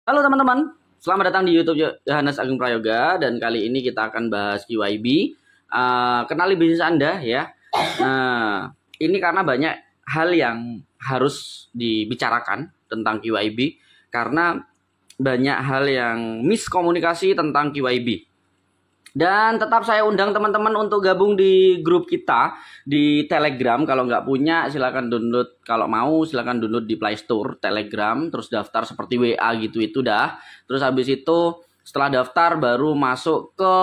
Halo teman-teman, selamat datang di YouTube Yohanes Agung Prayoga dan kali ini kita akan bahas QYB. Kenali bisnis Anda ya. Nah, ini karena banyak hal yang harus dibicarakan tentang QYB karena banyak hal yang miskomunikasi tentang QYB. Dan tetap saya undang teman-teman untuk gabung di grup kita di Telegram. Kalau nggak punya silakan download. Kalau mau silakan download di Play Store Telegram. Terus daftar seperti WA gitu itu dah. Terus habis itu setelah daftar baru masuk ke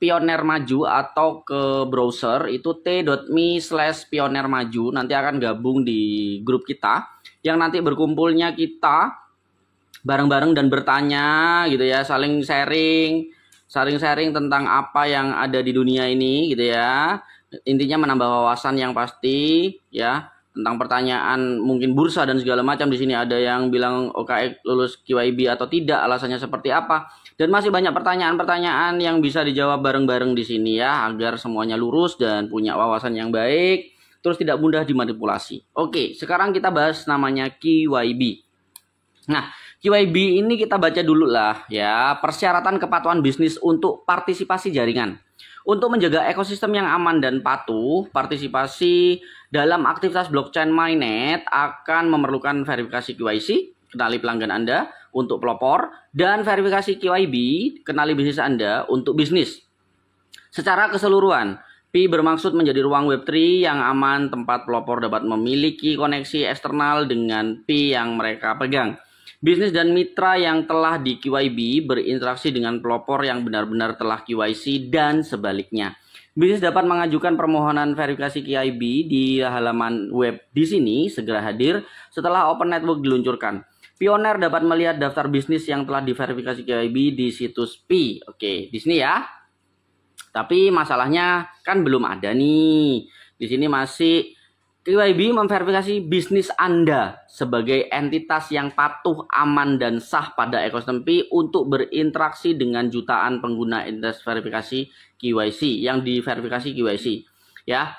@pionermaju atau ke browser itu t.me/pionermaju. Nanti akan gabung di grup kita yang nanti berkumpulnya kita bareng-bareng dan bertanya gitu ya, saling sharing tentang apa yang ada di dunia ini gitu ya. Intinya menambah wawasan yang pasti ya tentang pertanyaan mungkin bursa dan segala macam. Di sini ada yang bilang OKX lulus QYB atau tidak, alasannya seperti apa. Dan masih banyak pertanyaan-pertanyaan yang bisa dijawab bareng-bareng di sini ya, agar semuanya lurus dan punya wawasan yang baik, terus tidak mudah dimanipulasi. Oke, sekarang kita bahas namanya QYB. Nah, QYB ini kita baca dulu lah ya, persyaratan kepatuhan bisnis untuk partisipasi jaringan. Untuk menjaga ekosistem yang aman dan patuh, partisipasi dalam aktivitas blockchain mainnet akan memerlukan verifikasi QYC, kenali pelanggan Anda untuk pelopor, dan verifikasi QYB, kenali bisnis Anda untuk bisnis. Secara keseluruhan, Pi bermaksud menjadi ruang Web3 yang aman tempat pelopor dapat memiliki koneksi eksternal dengan Pi yang mereka pegang. Bisnis dan mitra yang telah di QYB berinteraksi dengan pelopor yang benar-benar telah QYC dan sebaliknya. Bisnis dapat mengajukan permohonan verifikasi QYB di halaman web di sini segera hadir setelah Open Network diluncurkan. Pioner dapat melihat daftar bisnis yang telah diverifikasi QYB di situs Pi. Oke, di sini ya. Tapi masalahnya kan belum ada nih. Di sini masih QYB memverifikasi bisnis Anda sebagai entitas yang patuh, aman, dan sah pada ekosistem Pi untuk berinteraksi dengan jutaan pengguna entitas verifikasi QYC yang diverifikasi QYC. Ya,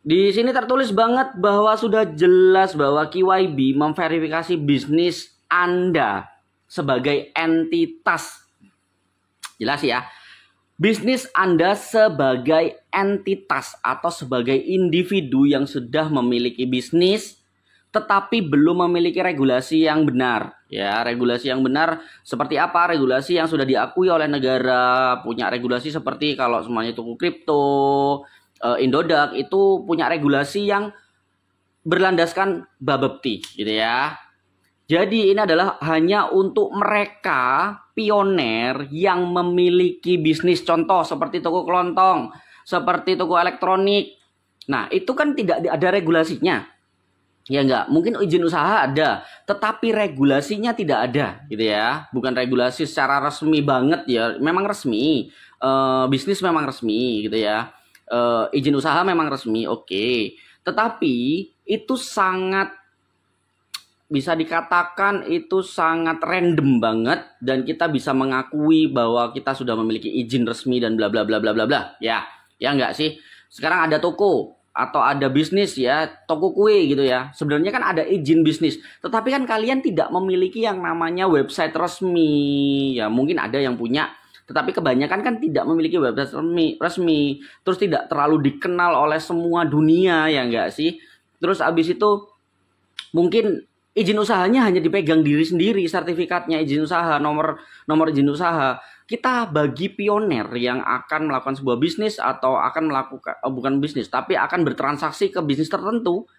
di sini tertulis banget bahwa sudah jelas bahwa QYB memverifikasi bisnis Anda sebagai entitas. Jelas ya. Bisnis Anda sebagai entitas atau sebagai individu yang sudah memiliki bisnis tetapi belum memiliki regulasi yang benar. Ya, regulasi yang benar seperti apa? Regulasi yang sudah diakui oleh negara, punya regulasi seperti kalau semuanya toko kripto, Indodax itu punya regulasi yang berlandaskan Bapepti gitu ya. Jadi ini adalah hanya untuk mereka pioner yang memiliki bisnis, contoh seperti toko kelontong, seperti toko elektronik. Nah, itu kan tidak ada regulasinya. Ya enggak, mungkin izin usaha ada, tetapi regulasinya tidak ada gitu ya. Bukan regulasi secara resmi banget ya, memang resmi. Bisnis memang resmi gitu ya. Izin usaha memang resmi, oke. Tetapi itu sangat bisa dikatakan itu sangat random banget dan kita bisa mengakui bahwa kita sudah memiliki izin resmi dan bla bla bla bla bla bla. Ya enggak sih? Sekarang ada toko atau ada bisnis ya, toko kue gitu ya. Sebenarnya kan ada izin bisnis, tetapi kan kalian tidak memiliki yang namanya website resmi. Ya, mungkin ada yang punya, tetapi kebanyakan kan tidak memiliki website resmi. Terus tidak terlalu dikenal oleh semua dunia ya enggak sih? Terus abis itu mungkin izin usahanya hanya dipegang diri sendiri, sertifikatnya izin usaha, nomor izin usaha. Kita bagi pioner yang akan melakukan sebuah bisnis atau akan melakukan bukan bisnis, tapi akan bertransaksi ke bisnis tertentu.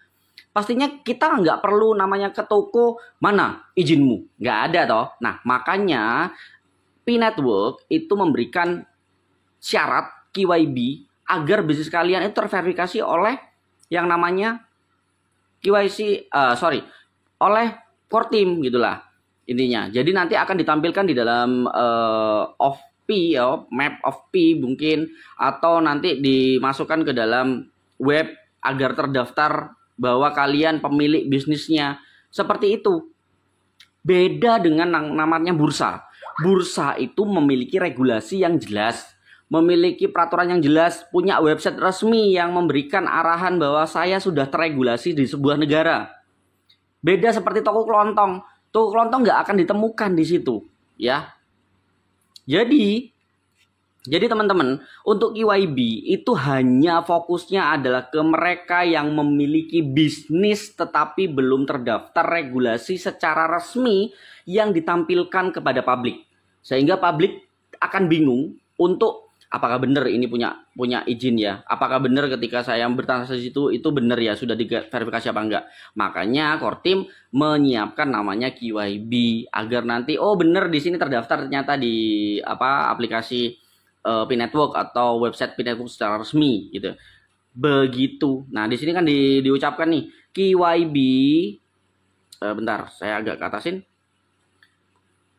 Pastinya kita nggak perlu namanya ke toko, mana izinmu? Nggak ada toh. Nah, makanya Pi Network itu memberikan syarat QYB agar bisnis kalian itu terverifikasi oleh yang namanya QYC, oleh core team gitulah intinya. Jadi nanti akan ditampilkan di dalam of P ya, map of P mungkin, atau nanti dimasukkan ke dalam web agar terdaftar bahwa kalian pemilik bisnisnya. Seperti itu. Beda dengan namanya bursa. Bursa itu memiliki regulasi yang jelas, memiliki peraturan yang jelas, punya website resmi yang memberikan arahan bahwa saya sudah terregulasi di sebuah negara. Beda seperti toko kelontong. Toko kelontong nggak akan ditemukan di situ, ya. Jadi teman-teman, untuk KYB itu hanya fokusnya adalah ke mereka yang memiliki bisnis tetapi belum terdaftar regulasi secara resmi yang ditampilkan kepada publik. Sehingga publik akan bingung untuk apakah benar ini punya izin ya? Apakah benar ketika saya bertransaksi itu benar ya, sudah diverifikasi apa enggak? Makanya Kortim menyiapkan namanya KYB agar nanti benar di sini terdaftar ternyata di aplikasi P-Network atau website P-Network secara resmi gitu. Begitu. Nah, di sini kan diucapkan nih KYB, bentar, saya agak ke atasin.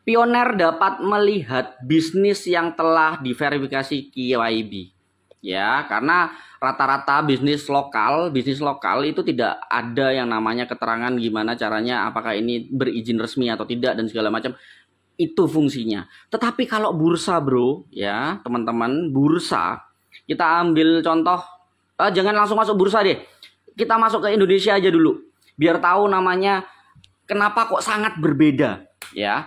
Pioner dapat melihat bisnis yang telah diverifikasi KYB. Ya, karena rata-rata bisnis lokal itu tidak ada yang namanya keterangan gimana caranya, apakah ini berizin resmi atau tidak dan segala macam. Itu fungsinya. Tetapi kalau bursa bro, ya teman-teman, bursa, kita ambil contoh, jangan langsung masuk bursa deh. Kita masuk ke Indonesia aja dulu, biar tahu namanya kenapa kok sangat berbeda, ya.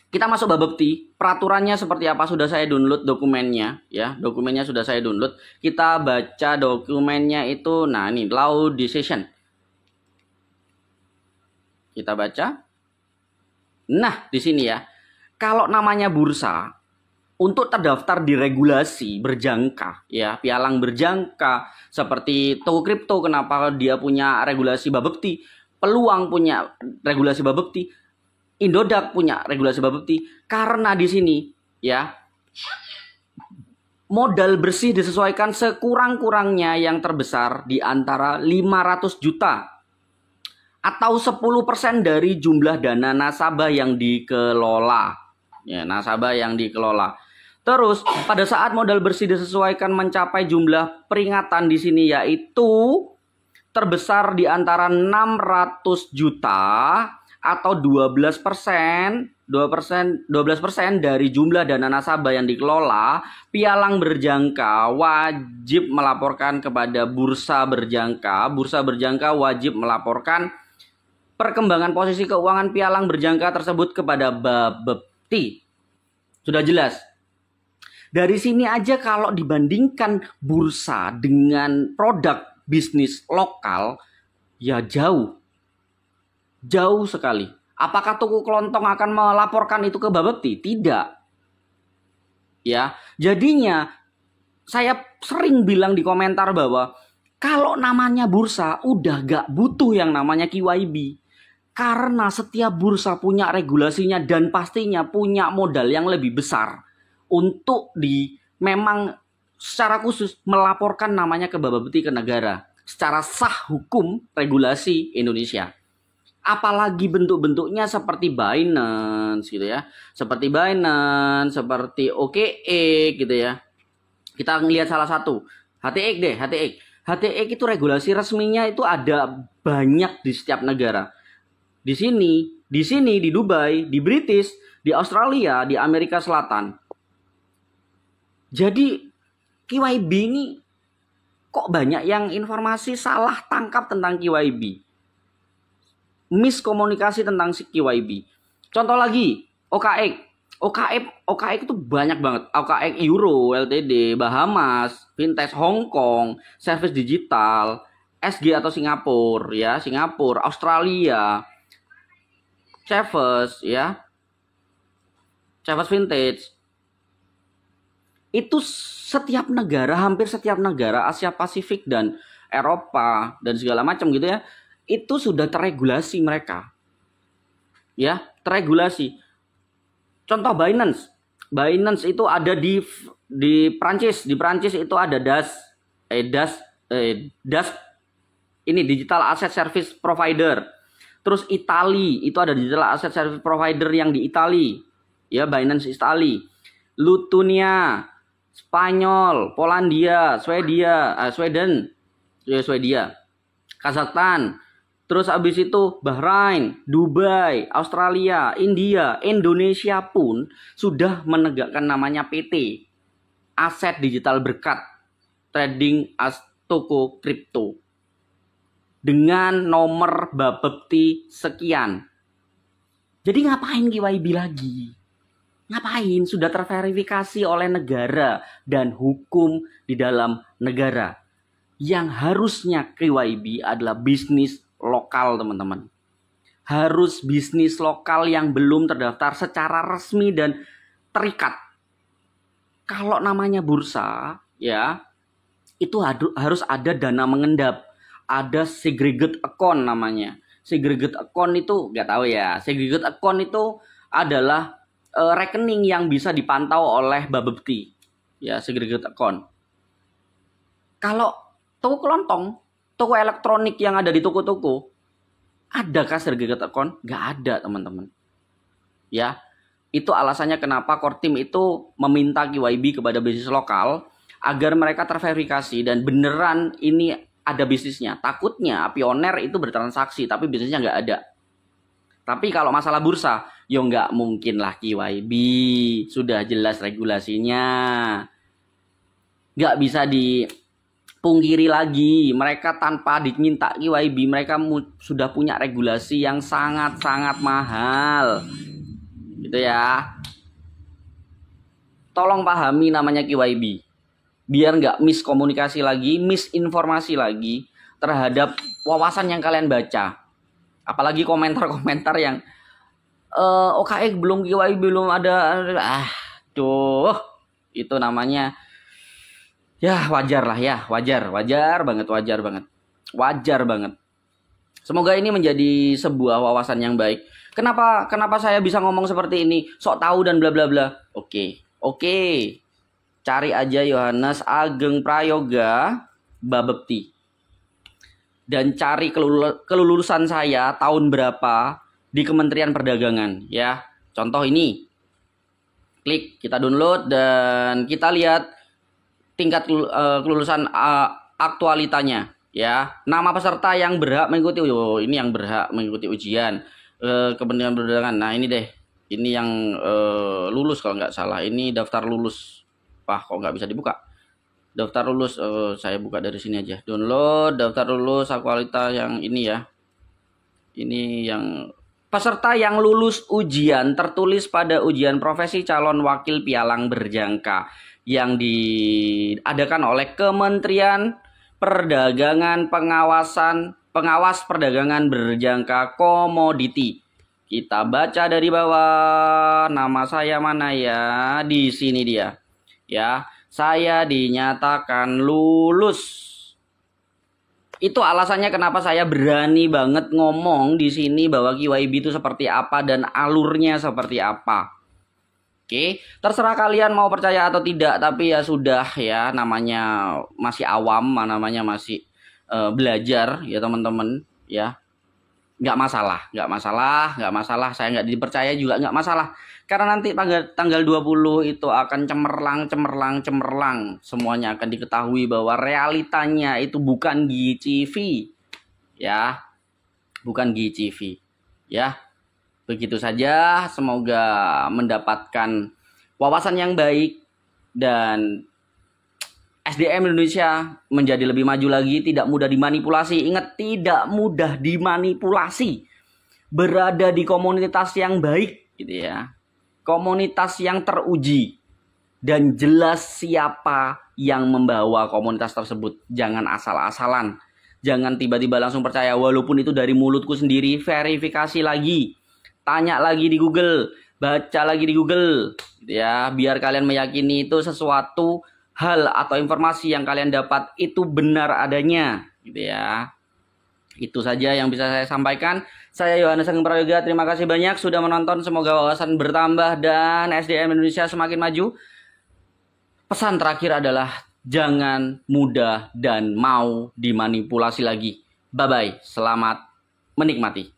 Kita masuk Bapepti, peraturannya seperti apa sudah saya download dokumennya, ya. Dokumennya sudah saya download. Kita baca dokumennya itu, nah ini law decision. Kita baca. Nah, di sini ya. Kalau namanya bursa, untuk terdaftar di regulasi berjangka, ya, pialang berjangka seperti toko kripto, kenapa dia punya regulasi Bapepti, Peluang punya regulasi Bapepti, Indodax punya regulasi Bapepti, karena di sini ya modal bersih disesuaikan sekurang-kurangnya yang terbesar di antara 500 juta atau 10% dari jumlah dana nasabah yang dikelola. Ya, nasabah yang dikelola. Terus pada saat modal bersih disesuaikan mencapai jumlah peringatan di sini yaitu terbesar di antara 600 juta atau 12% dari jumlah dana nasabah yang dikelola, pialang berjangka wajib melaporkan kepada bursa berjangka. Bursa berjangka wajib melaporkan perkembangan posisi keuangan pialang berjangka tersebut kepada Bapepti. Sudah jelas. Dari sini aja kalau dibandingkan bursa dengan produk bisnis lokal, ya jauh sekali. Apakah toko kelontong akan melaporkan itu ke Bapepti? Tidak. Ya, jadinya saya sering bilang di komentar bahwa kalau namanya bursa udah gak butuh yang namanya KYB. Karena setiap bursa punya regulasinya dan pastinya punya modal yang lebih besar untuk memang secara khusus melaporkan namanya ke Bapepti ke negara secara sah hukum regulasi Indonesia. Apalagi bentuk-bentuknya seperti Binance gitu ya. Seperti Binance, seperti OKX gitu ya. Kita ngelihat salah satu, HTX deh, HTX. HTX itu regulasi resminya itu ada banyak di setiap negara. Di sini, di Dubai, di British, di Australia, di Amerika Selatan. Jadi KYB ini kok banyak yang informasi salah tangkap tentang KYB. Miskomunikasi tentang si KYB. Contoh lagi, OKX. OKX itu banyak banget. OKX Euro, LTD, Bahamas, Fintech Hong Kong, Service Digital, SG atau Singapura, ya, Singapura, Australia, Chaves, ya, Chaves Vintage. Itu setiap negara, hampir setiap negara Asia Pasifik dan Eropa dan segala macam gitu ya, itu sudah terregulasi mereka. Ya, terregulasi. Contoh Binance. Binance itu ada di Prancis. Di Prancis itu ada DAS ini Digital Asset Service Provider. Terus Itali itu ada Digital Asset Service Provider yang di Itali. Ya, Binance Itali. Lutunia, Spanyol, Polandia, Sweden, Kazakhstan. Terus habis itu Bahrain, Dubai, Australia, India, Indonesia pun sudah menegakkan namanya PT, Aset Digital Berkat Trading as Toko Kripto. Dengan nomor Bapepti sekian. Jadi ngapain KYB lagi? Ngapain? Sudah terverifikasi oleh negara dan hukum di dalam negara. Yang harusnya KYB adalah bisnis lokal, teman-teman. Harus bisnis lokal yang belum terdaftar secara resmi dan terikat. Kalau namanya bursa, ya, itu harus ada dana mengendap. Ada segregate account namanya. Segregate account itu nggak tahu ya. Segregate account itu adalah rekening yang bisa dipantau oleh Bapepti. Ya, segregate account. Kalau toko kelontong, toko elektronik yang ada di toko-toko, adakah segregate account? Nggak ada, teman-teman. Ya, itu alasannya kenapa Kortim itu meminta KYB kepada bisnis lokal agar mereka terverifikasi dan beneran ini ada bisnisnya. Takutnya Pioner itu bertransaksi tapi bisnisnya nggak ada. Tapi kalau masalah bursa, ya nggak mungkin lah KYB. Sudah jelas regulasinya. Nggak bisa dipungkiri lagi. Mereka tanpa diminta KYB, mereka sudah punya regulasi yang sangat-sangat mahal. Gitu ya. Tolong pahami namanya KYB. Biar nggak miskomunikasi lagi, misinformasi lagi terhadap wawasan yang kalian baca. Apalagi komentar-komentar yang OKE belum KYB, belum ada. Itu namanya ya wajar lah ya, wajar banget. Semoga ini menjadi sebuah wawasan yang baik. Kenapa saya bisa ngomong seperti ini? Sok tahu dan bla bla bla. Oke. Cari aja Yohanes Ageng Prayoga Bapepti. Dan cari kelulusan saya tahun berapa di Kementerian Perdagangan ya. Contoh ini. Klik, kita download dan kita lihat tingkat kelulusan aktualitanya ya. Nama peserta yang berhak mengikuti, ini yang berhak mengikuti ujian Kementerian Perdagangan. Nah, ini deh. Ini yang lulus kalau nggak salah. Ini daftar lulus. Wah, kok nggak bisa dibuka? Daftar lulus, saya buka dari sini aja. Download daftar lulus aktualitas yang ini ya. Ini yang peserta yang lulus ujian tertulis pada ujian profesi calon wakil pialang berjangka yang diadakan oleh Kementerian Perdagangan pengawas perdagangan berjangka komoditi. Kita baca dari bawah, nama saya mana ya? Di sini dia. Ya, saya dinyatakan lulus. Itu alasannya kenapa saya berani banget ngomong di sini bahwa KYB itu seperti apa dan alurnya seperti apa. Oke, terserah kalian mau percaya atau tidak, tapi ya sudah ya, namanya masih awam, namanya masih belajar ya teman-teman ya. Nggak masalah, saya nggak dipercaya juga nggak masalah. Karena nanti tanggal 20 itu akan cemerlang. Semuanya akan diketahui bahwa realitanya itu bukan GCV. Ya. Bukan GCV. Ya. Begitu saja. Semoga mendapatkan wawasan yang baik. Dan SDM Indonesia menjadi lebih maju lagi. Tidak mudah dimanipulasi. Ingat, tidak mudah dimanipulasi. Berada di komunitas yang baik. Gitu ya. Komunitas yang teruji dan jelas siapa yang membawa komunitas tersebut. Jangan asal-asalan, jangan tiba-tiba langsung percaya walaupun itu dari mulutku sendiri. Verifikasi lagi, tanya lagi di Google, baca lagi di Google ya, biar kalian meyakini itu sesuatu hal atau informasi yang kalian dapat itu benar adanya gitu ya. Itu saja yang bisa saya sampaikan. Saya Yohanes Ageng Prayoga, terima kasih banyak sudah menonton. Semoga wawasan bertambah dan SDM Indonesia semakin maju. Pesan terakhir adalah jangan mudah dan mau dimanipulasi lagi. Bye-bye, selamat menikmati.